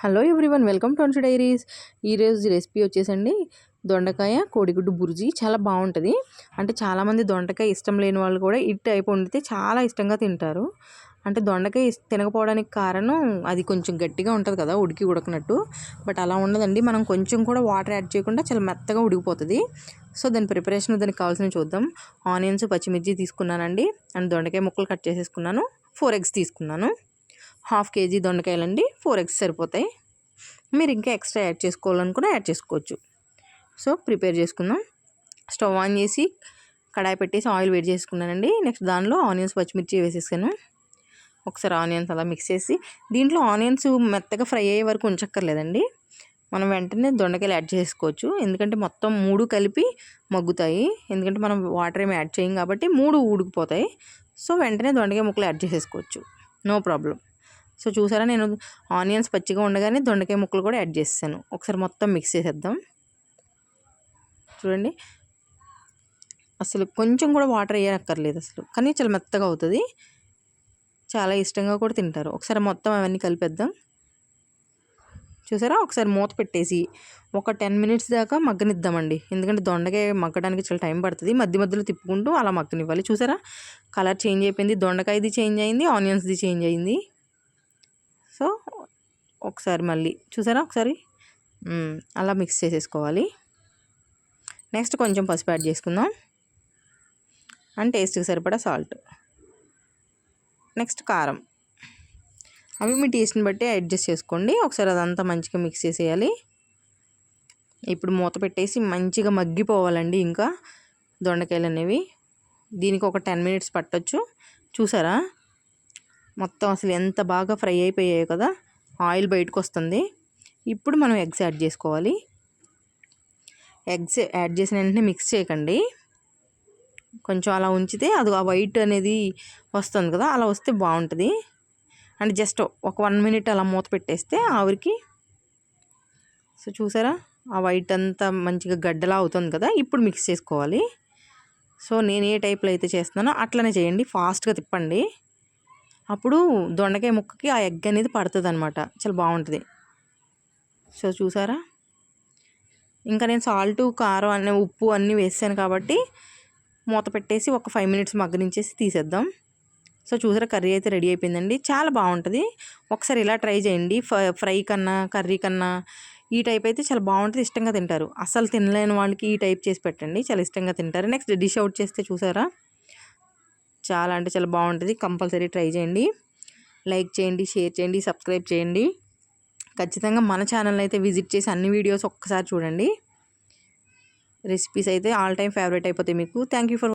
Hello everyone, welcome to Anshu diaries. ఈరోజు recipe వచ్చేసండి దొండకాయ కోడిగుడ్డు బుర్జీ. చాలా బాగుంటుంది. అంటే చాలామంది దొండకాయ ఇష్టం లేని వాళ్ళు కూడా ఈ టైప్ వండితే చాలా ఇష్టంగా తింటారు. అంటే దొండకాయ తినకపోవడానికి కారణం అది కొంచెం గట్టిగా ఉంటుంది కదా, ఉడకనట్టు. బట్ అలా ఉండదండి, మనం కొంచెం కూడా వాటర్ యాడ్ చేయకుండా చాలా మెత్తగా ఉడికిపోతుంది. సో దాని ప్రిపరేషన్, దానికి కావాల్సినవి చూద్దాం. ఆనియన్స్, పచ్చిమిర్చి తీసుకున్నానండి. అండ్ దొండకాయ ముక్కలు కట్ చేసేసుకున్నాను. 4 eggs తీసుకున్నాను. 1/2 kg దొండకాయలండి. 4 eggs సరిపోతాయి. మీరు ఇంకా ఎక్స్ట్రా యాడ్ చేసుకోవాలనుకున్నా యాడ్ చేసుకోవచ్చు. సో ప్రిపేర్ చేసుకుందాం. స్టవ్ ఆన్ చేసి కడాయి పెట్టేసి ఆయిల్ వేడి చేసుకున్నానండి. నెక్స్ట్ దానిలో ఆనియన్స్, పచ్చిమిర్చి వేసేసాను. ఒకసారి ఆనియన్స్ అలా మిక్స్ చేసి, దీంట్లో ఆనియన్స్ మెత్తగా ఫ్రై అయ్యే వరకు ఉంచక్కర్లేదండి. మనం వెంటనే దొండకాయలు యాడ్ చేసుకోవచ్చు. ఎందుకంటే మొత్తం 3 కలిపి మగ్గుతాయి. ఎందుకంటే మనం వాటర్ ఏమి యాడ్ చేయం కాబట్టి 3 ఉడికిపోతాయి. సో వెంటనే దొండకాయ ముక్కలు యాడ్ చేసేసుకోవచ్చు, నో ప్రాబ్లం. సో చూసారా, నేను ఆనియన్స్ పచ్చిగా ఉండగానే దొండకాయ ముక్కలు కూడా యాడ్ చేసాను. ఒకసారి మొత్తం మిక్స్ చేసేద్దాం. చూడండి, అసలు కొంచెం కూడా వాటర్ వేయక్కర్లేదు అసలు, కానీ చాలా మెత్తగా అవుతుంది. చాలా ఇష్టంగా కూడా తింటారు. ఒకసారి మొత్తం అవన్నీ కలిపేద్దాం. చూసారా, ఒకసారి మూత పెట్టేసి ఒక 10 minutes దాకా మగ్గనిద్దామండి. ఎందుకంటే దొండకాయ మగ్గడానికి చాలా టైం పడుతుంది. మధ్య మధ్యలో తిప్పుకుంటూ అలా మగ్గనివ్వాలి. చూసారా, కలర్ చేంజ్ అయిపోయింది. దొండకాయది చేంజ్ అయింది, ఆనియన్స్ది చేంజ్ అయింది. సో ఒకసారి మళ్ళీ చూసారా, ఒకసారి అలా మిక్స్ చేసేసుకోవాలి. నెక్స్ట్ కొంచెం పసుపు యాడ్ చేసుకుందాం. అండ్ టేస్ట్కి సరిపడా సాల్ట్. నెక్స్ట్ కారం. అవి మీ టేస్ట్ని బట్టి అడ్జస్ట్ చేసుకోండి. ఒకసారి అదంతా మంచిగా మిక్స్ చేసేయాలి. ఇప్పుడు మూత పెట్టేసి మంచిగా మగ్గిపోవాలండి. ఇంకా దొండకాయలు అనేవి దీనికి ఒక 10 minutes పట్టొచ్చు. చూసారా, మొత్తం అసలు ఎంత బాగా ఫ్రై అయిపోయాయో కదా, ఆయిల్ బయటకు వస్తుంది. ఇప్పుడు మనం ఎగ్స్ యాడ్ చేసుకోవాలి. ఎగ్స్ యాడ్ చేసిన వెంటనే మిక్స్ చేయకండి. కొంచెం అలా ఉంచితే అది ఆ వైట్ అనేది వస్తుంది కదా, అలా వస్తే బాగుంటుంది. అండ్ జస్ట్ ఒక 1 minute అలా మూత పెట్టేస్తే ఆవిరికి. సో చూసారా, ఆ వైట్ అంతా మంచిగా గడ్డలా అవుతుంది కదా, ఇప్పుడు మిక్స్ చేసుకోవాలి. సో నేను ఏ టైప్లో అయితే చేస్తున్నానో అట్లనే చేయండి. ఫాస్ట్గా తిప్పండి. అప్పుడు దొండకాయ ముక్కకి ఆ ఎగ్ అనేది పడుతుంది అనమాట, చాలా బాగుంటుంది. సో చూసారా, ఇంకా నేను సాల్ట్, కారం, ఉప్పు అన్నీ వేసాను కాబట్టి మూత పెట్టేసి ఒక 5 minutes మగ్గనించేసి తీసేద్దాం. సో చూసారా, కర్రీ అయితే రెడీ అయిపోయిందండి. చాలా బాగుంటుంది. ఒకసారి ఇలా ట్రై చేయండి. ఫ్రై కన్నా, కర్రీ కన్నా ఈ టైప్ అయితే చాలా బాగుంటుంది. ఇష్టంగా తింటారు. అసలు తినలేని వాళ్ళకి ఈ టైప్ చేసి పెట్టండి, చాలా ఇష్టంగా తింటారు. నెక్స్ట్ డిష్ అవుట్ చేస్తే చూసారా, చాలా అంటే చాలా బాగుంటుంది. కంపల్సరీ ట్రై చేయండి. లైక్ చేయండి, షేర్ చేయండి, సబ్స్క్రైబ్ చేయండి. ఖచ్చితంగా మన ఛానల్ అయితే విజిట్ చేసి అన్ని వీడియోస్ ఒక్కసారి చూడండి. రెసిపీస్ అయితే ఆల్ టైమ్ ఫేవరెట్ అయిపోతాయి మీకు. Thank you for